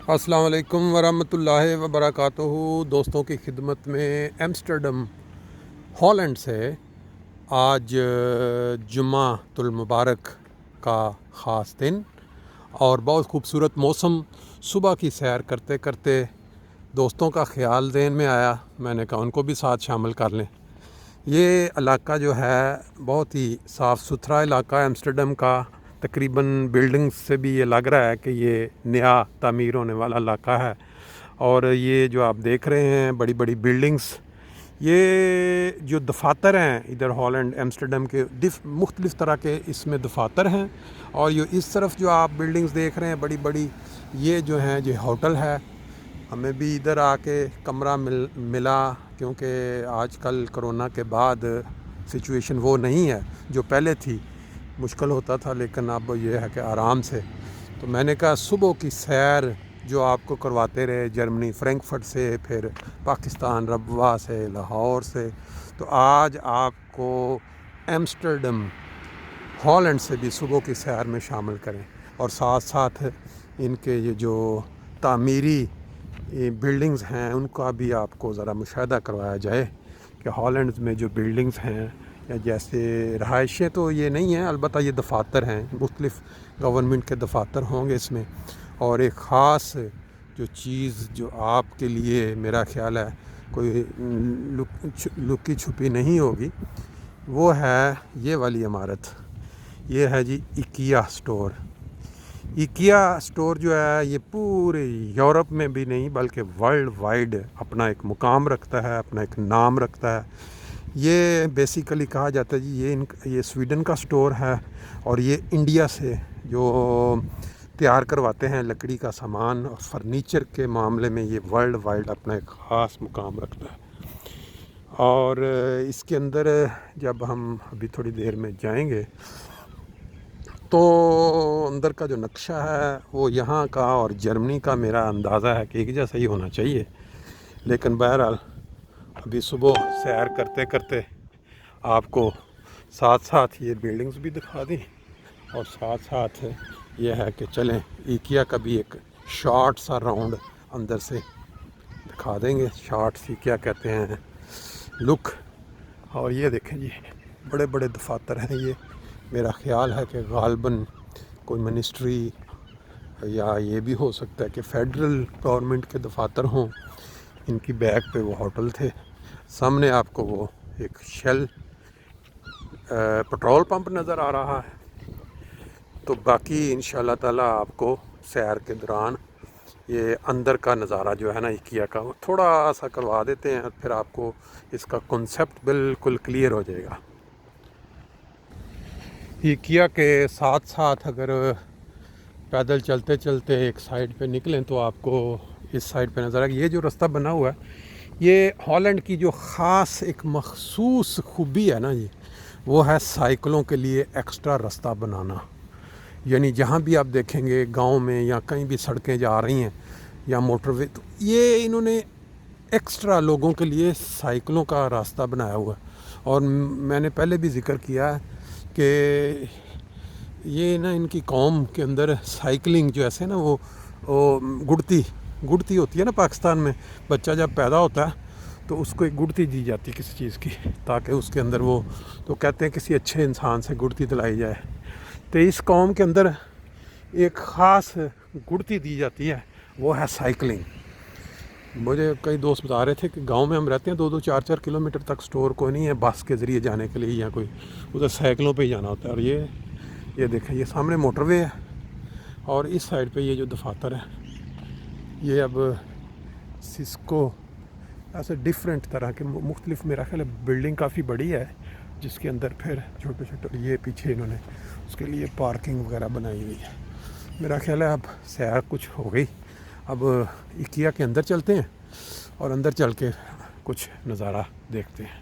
السلام علیکم ورحمۃ اللہ وبرکاتہ۔ دوستوں کی خدمت میں ایمسٹرڈم ہالینڈ سے آج جمعہ المبارک کا خاص دن اور بہت خوبصورت موسم۔ صبح کی سیر کرتے کرتے دوستوں کا خیال ذہن میں آیا، میں نے کہا ان کو بھی ساتھ شامل کر لیں۔ یہ علاقہ جو ہے بہت ہی صاف ستھرا علاقہ ہے ایمسٹرڈم کا، تقریباً بلڈنگز سے بھی یہ لگ رہا ہے کہ یہ نیا تعمیر ہونے والا علاقہ ہے۔ اور یہ جو آپ دیکھ رہے ہیں بڑی بڑی بلڈنگز، یہ جو دفاتر ہیں ادھر ہالینڈ ایمسٹرڈم کے مختلف طرح کے اس میں دفاتر ہیں، اور یہ اس طرف جو آپ بلڈنگز دیکھ رہے ہیں بڑی بڑی، یہ جو ہیں یہ ہوٹل ہے۔ ہمیں بھی ادھر آ کے کمرہ ملا، کیونکہ آج کل کرونا کے بعد سچویشن وہ نہیں ہے جو پہلے تھی، مشکل ہوتا تھا، لیکن اب یہ ہے کہ آرام سے۔ تو میں نے کہا صبح کی سیر جو آپ کو کرواتے رہے جرمنی فرینکفرٹ سے، پھر پاکستان ربوہ سے، لاہور سے، تو آج آپ کو ایمسٹرڈم ہالینڈ سے بھی صبح کی سیر میں شامل کریں، اور ساتھ ساتھ ان کے یہ جو تعمیری بلڈنگز ہیں ان کا بھی آپ کو ذرا مشاہدہ کروایا جائے کہ ہالینڈ میں جو بلڈنگز ہیں، یا جیسے رہائشیں تو یہ نہیں ہیں، البتہ یہ دفاتر ہیں، مختلف گورنمنٹ کے دفاتر ہوں گے اس میں۔ اور ایک خاص جو چیز جو آپ کے لیے میرا خیال ہے کوئی لکی چھپی نہیں ہوگی، وہ ہے یہ والی عمارت، یہ ہے جی ایکیا سٹور۔ ایکیا سٹور جو ہے یہ پورے یورپ میں بھی نہیں بلکہ ورلڈ وائڈ اپنا ایک مقام رکھتا ہے، اپنا ایک نام رکھتا ہے۔ یہ بیسیکلی کہا جاتا ہے جی یہ سویڈن کا سٹور ہے، اور یہ انڈیا سے جو تیار کرواتے ہیں لکڑی کا سامان اور فرنیچر کے معاملے میں، یہ ورلڈ وائڈ اپنا ایک خاص مقام رکھتا ہے۔ اور اس کے اندر جب ہم ابھی تھوڑی دیر میں جائیں گے تو اندر کا جو نقشہ ہے وہ یہاں کا اور جرمنی کا میرا اندازہ ہے کہ ایک جیسا ہی ہونا چاہیے، لیکن بہرحال ابھی صبح سیر کرتے کرتے آپ کو ساتھ ساتھ یہ بلڈنگز بھی دکھا دیں، اور ساتھ ساتھ یہ ہے کہ چلیں ایکیا کا بھی ایک شارٹ سا راؤنڈ اندر سے دکھا دیں گے۔ شارٹ سی کیا کہتے ہیں لک۔ اور یہ دیکھیں جی بڑے بڑے دفاتر ہیں، یہ میرا خیال ہے کہ غالباً کوئی منسٹری یا یہ بھی ہو سکتا ہے کہ فیڈرل گورنمنٹ کے دفاتر ہوں۔ ان کی بیک پہ وہ ہوٹل تھے، سامنے آپ کو وہ ایک شیل پٹرول پمپ نظر آ رہا ہے۔ تو باقی انشاءاللہ تعالیٰ آپ کو سیر کے دوران یہ اندر کا نظارہ جو ہے نا ایکیا کا وہ تھوڑا سا کروا دیتے ہیں، پھر آپ کو اس کا کنسیپٹ بالکل کلیئر ہو جائے گا۔ ایکیا کے ساتھ ساتھ اگر پیدل چلتے چلتے ایک سائڈ پہ نکلیں تو آپ کو اس سائڈ پہ نظر آئے گا۔ یہ جو رستہ بنا ہوا ہے یہ ہالینڈ کی جو خاص ایک مخصوص خوبی ہے نا، یہ وہ ہے سائیکلوں کے لیے ایکسٹرا رستہ بنانا۔ یعنی جہاں بھی آپ دیکھیں گے گاؤں میں یا کہیں بھی سڑکیں جا رہی ہیں یا موٹر وے، تو یہ انہوں نے ایکسٹرا لوگوں کے لیے سائیکلوں کا راستہ بنایا ہوا ہے۔ اور میں نے پہلے بھی ذکر کیا ہے کہ یہ نا ان کی قوم کے اندر سائیکلنگ جو ایسے نا وہ گڑتی ہوتی ہے نا، پاکستان میں بچہ جب پیدا ہوتا ہے تو اس کو ایک گڑتی دی جاتی ہے کسی چیز کی، تاکہ اس کے اندر وہ، تو کہتے ہیں کسی اچھے انسان سے گڑتی دلائی جائے، تو اس قوم کے اندر ایک خاص گڑتی دی جاتی ہے، وہ ہے سائیکلنگ۔ مجھے کئی دوست بتا رہے تھے کہ گاؤں میں ہم رہتے ہیں 2-2 4-4 کلومیٹر تک سٹور کوئی نہیں ہے بس کے ذریعے جانے کے لیے، یا کوئی ادھر سائیکلوں پہ ہی جانا ہوتا ہے۔ اور یہ دیکھیں یہ سامنے موٹر وے ہے، اور اس سائڈ پہ یہ جو دفاتر ہے یہ اب سسکو، ایسے ڈیفرنٹ طرح کے مختلف، میرا خیال ہے بلڈنگ کافی بڑی ہے جس کے اندر پھر چھوٹے چھوٹے یہ پیچھے انہوں نے اس کے لیے پارکنگ وغیرہ بنائی ہوئی ہے۔ میرا خیال ہے اب سیر کچھ ہو گئی، اب ایکیا کے اندر چلتے ہیں اور اندر چل کے کچھ نظارہ دیکھتے ہیں۔